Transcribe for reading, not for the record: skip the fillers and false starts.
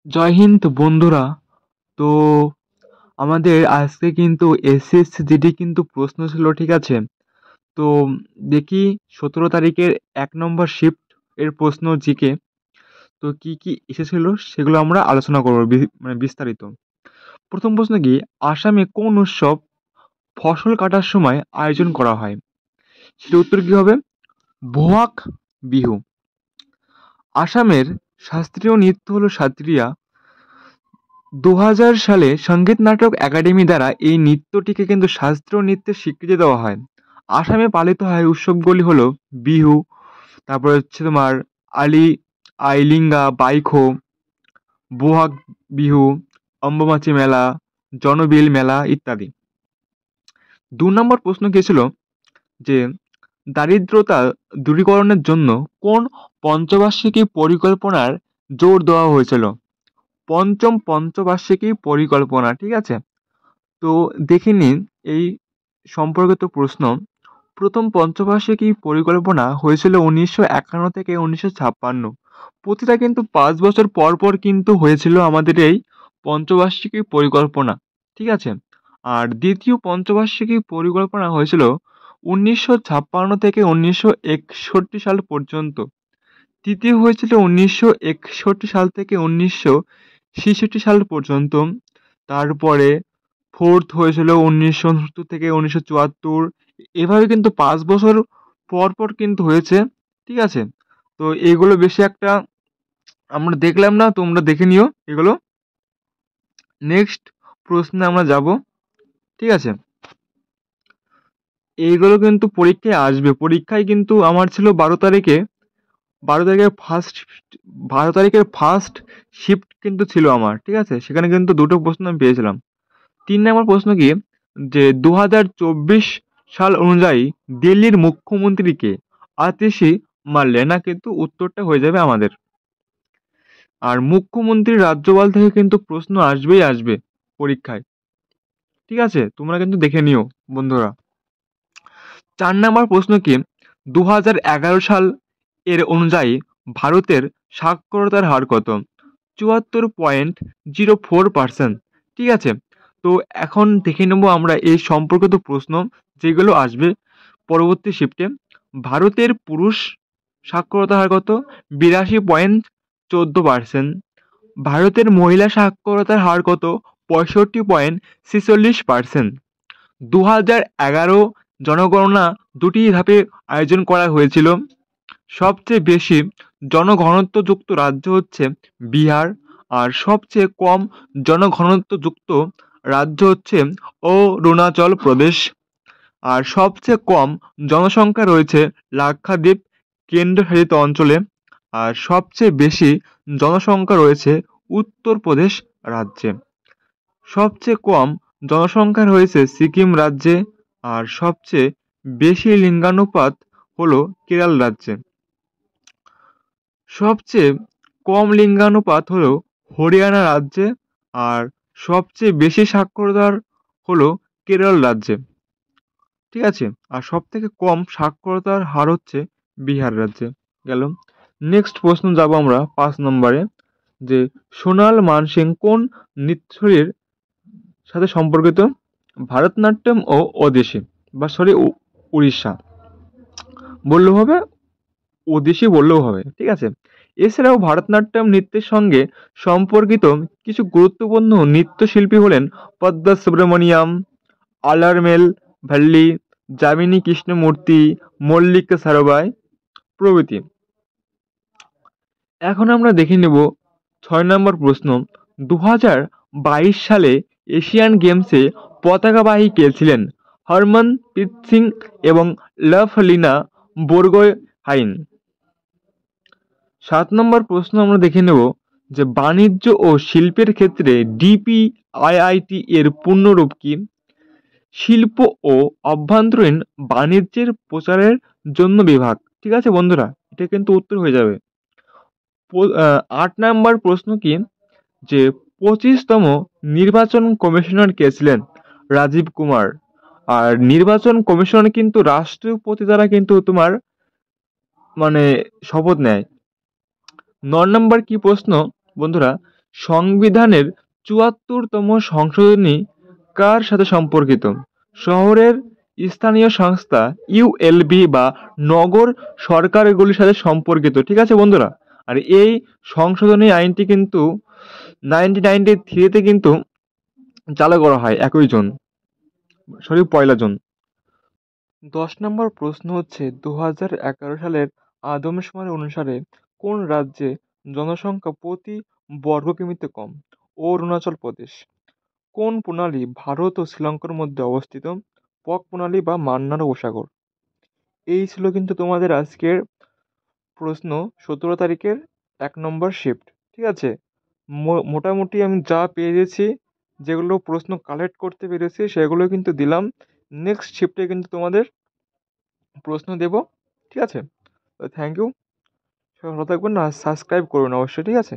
জয় হিন্দ বন্ধুরা। তো আমাদের আজকে কিন্তু এসএসসি জিডি কিন্তু প্রশ্ন ছিল, ঠিক আছে? তো দেখি 17 তারিখের 1 নম্বর শিফট এর প্রশ্ন জিকে তো কি কি এসেছিল সেগুলো আমরা আলোচনা করবো মানে বিস্তারিত। প্রথম প্রশ্ন কি, আসামে কোন উৎসব ফসল কাটার সময় আয়োজন করা হয়? সেটা উত্তর কি হবে? বোয়াক বিহু। আসামের শাস্ত্রীয় নৃত্য হলো সাত্রিয়া। 2000 সালে সঙ্গীত নাটক একাডেমি দ্বারা এই নৃত্যটিকে কিন্তু শাস্ত্রীয় নৃত্যের স্বীকৃতি দেওয়া হয়। আসামে পালিত হয় উৎসবগুলি হলো বিহু, তারপরে হচ্ছে তোমার আলি আইলিঙ্গা বাইখো, বোহাগ বিহু, অম্বুবাচী মেলা, জনবিল মেলা ইত্যাদি। 2 নম্বর প্রশ্ন কি ছিল যে দারিদ্রতা দূরীকরণের জন্য কোন পঞ্চবার্ষিকী পরিকল্পনার জোর দেওয়া হয়েছিল? পঞ্চম পঞ্চবার্ষিকী পরিকল্পনা, ঠিক আছে? তো দেখে নিন এই সম্পর্কিত প্রশ্ন। প্রথম পঞ্চবার্ষিকী পরিকল্পনা হয়েছিল 1951 থেকে 1956। প্রতিটা কিন্তু 5 বছর পর পর কিন্তু হয়েছিল আমাদের এই পঞ্চবার্ষিকী পরিকল্পনা, ঠিক আছে? আর দ্বিতীয় পঞ্চবার্ষিকী পরিকল্পনা হয়েছিল 1956 থেকে 1961 সাল পর্যন্ত। তৃতীয় হয়েছিল 1961 সাল থেকে 1966 সাল পর্যন্ত। তারপরে ফোর্থ হয়েছিল 1969 থেকে 1974। এভাবে কিন্তু 5 বছর পর পর কিন্তু হয়েছে, ঠিক আছে? তো এগুলো বেশি একটা আমরা দেখলাম না, তোমরা দেখে নিও এগুলো। নেক্সট প্রশ্নে আমরা যাব, ঠিক আছে? এইগুলো কিন্তু পরীক্ষায় আসবে। পরীক্ষায় কিন্তু আমার ছিল 12 তারিখে, 12 তারিখের ফার্স্ট 12 তারিখের ফার্স্ট শিফট কিন্তু ছিল আমার, ঠিক আছে? সেখানে কিন্তু দুটো প্রশ্ন আমি পেয়েছিলাম। 3 নম্বর প্রশ্ন কি, যে 2024 সাল অনুযায়ী দিল্লির মুখ্যমন্ত্রীকে আতিশি মারলে না, কিন্তু উত্তরটা হয়ে যাবে আমাদের। আর মুখ্যমন্ত্রীর রাজ্যপাল থেকে কিন্তু প্রশ্ন আসবেই আসবে পরীক্ষায়, ঠিক আছে? তোমরা কিন্তু দেখে নিও বন্ধুরা। 4 নম্বর প্রশ্ন কি, 2011 সাল এর অনুযায়ী ভারতের সাক্ষরতার হার কত? 74.04%, ঠিক আছে? তো এখন দেখে নেব আমরা এই সম্পর্কিত প্রশ্ন যেগুলো আসবে পরবর্তী শিফটে। ভারতের পুরুষ সাক্ষরতার হার কত? 82.14%। ভারতের মহিলা সাক্ষরতার হার কত? 65.46%। 2011 জনগণনা দুটি ধাপে আয়োজন করা হয়েছিল। সবচেয়ে বেশি জনঘনত্বযুক্ত রাজ্য হচ্ছে বিহার, আর সবচেয়ে কম জনঘনত্বযুক্ত রাজ্য হচ্ছে অরুণাচল প্রদেশ। আর সবচেয়ে কম জনসংখ্যা রয়েছে লাক্ষাদ্বীপ কেন্দ্রশাসিত অঞ্চলে। আর সবচেয়ে বেশি জনসংখ্যা রয়েছে উত্তরপ্রদেশ রাজ্যে। সবচেয়ে কম জনসংখ্যা রয়েছে সিকিম রাজ্যে। আর সবচেয়ে বেশি লিঙ্গানুপাত হলো কেরল রাজ্যে। সবচেয়ে কম লিঙ্গানুপাত হলো হরিয়ানা রাজ্যে। আর সবচেয়ে বেশি সাক্ষরতার হলো কেরল রাজ্যে, ঠিক আছে? আর সব থেকে কম সাক্ষরতার হার হচ্ছে বিহার রাজ্যে। গেল। নেক্সট প্রশ্ন যাব আমরা 5 নম্বরে, যে সোনাল মানসিং কোন নৃত্যশৈলীর সাথে সম্পর্কিত? ভারতনাট্যম ও ওড়িশি, বা সরি উড়িষ্যা বললেও হবে, ওড়িশি বললেও হবে, ঠিক আছে? এছাড়াও ভারতনাট্যম নৃত্যের সঙ্গে সম্পর্কিত কিছু গুরুত্বপূর্ণ নৃত্যশিল্পী হলেন পদ্মা সুব্রমণিয়াম, আলারমেল ভাল্লি, যামিনী কৃষ্ণমূর্তি, মল্লিকা সারাভাই প্রভৃতি। এখন আমরা দেখে নেব 6 নম্বর প্রশ্ন। 2022 সালে এশিয়ান গেমসে পতাকাবাহী কে ছিলেন? হরমনপ্রীত সিং এবং লাভলিনা বোরগোহাইন। 7 নম্বর প্রশ্ন আমরা দেখে নেব যে বাণিজ্য ও শিল্পের ক্ষেত্রে ডিপিআইআইটি এর পূর্ণরূপ কি? শিল্প ও অভ্যন্তরীণ বাণিজ্যের প্রচারের জন্য বিভাগ, ঠিক আছে বন্ধুরা? এটা কিন্তু উত্তর হয়ে যাবে। 8 নম্বর প্রশ্ন কি, যে 25তম নির্বাচন কমিশনার কে ছিলেন? রাজীব কুমার। আর নির্বাচন কমিশন কিন্তু রাষ্ট্রপতি দ্বারা কিন্তু তোমার মানে শপথ নেয়। 9 নম্বর কি প্রশ্ন বন্ধুরা, সংবিধানের ৭৪তম সংশোধনী কার সাথে সম্পর্কিত? শহরের স্থানীয় সংস্থা ইউএলবি বা নগর সরকারগুলির সাথে সম্পর্কিত। ঠিক আছে বন্ধুরা? আর এই সংশোধনী আইনটি কিন্তু 1993-তে কিন্তু চালু করা হয় 1 জুন। 10 নম্বর প্রশ্ন হচ্ছে 2011 সালের আদমশুমারি অনুসারে কোন রাজ্যে জনসংখ্যা প্রতি বর্গ কিমিতে কম? অরুণাচল প্রদেশ। কোন প্রণালী ভারত ও শ্রীলঙ্কার মধ্যে অবস্থিত? পক প্রণালী বা মান্নার উপসাগর। এই ছিল কিন্তু তোমাদের আজকের প্রশ্ন 17 তারিখের 1 নম্বর শিফট। ঠিক আছে, মোটামুটি আমি যা পেরেছি, যেগুলো প্রশ্ন কালেক্ট করতে পেরেছি সেগুলো কিন্তু দিলাম। নেক্সট শিফটে কিন্তু তোমাদের প্রশ্ন দেব। ঠিক আছে, তো থ্যাংক ইউ। সবাই ভালো থাকবেন, আর সাবস্ক্রাইব করুন অবশ্যই। ঠিক আছে।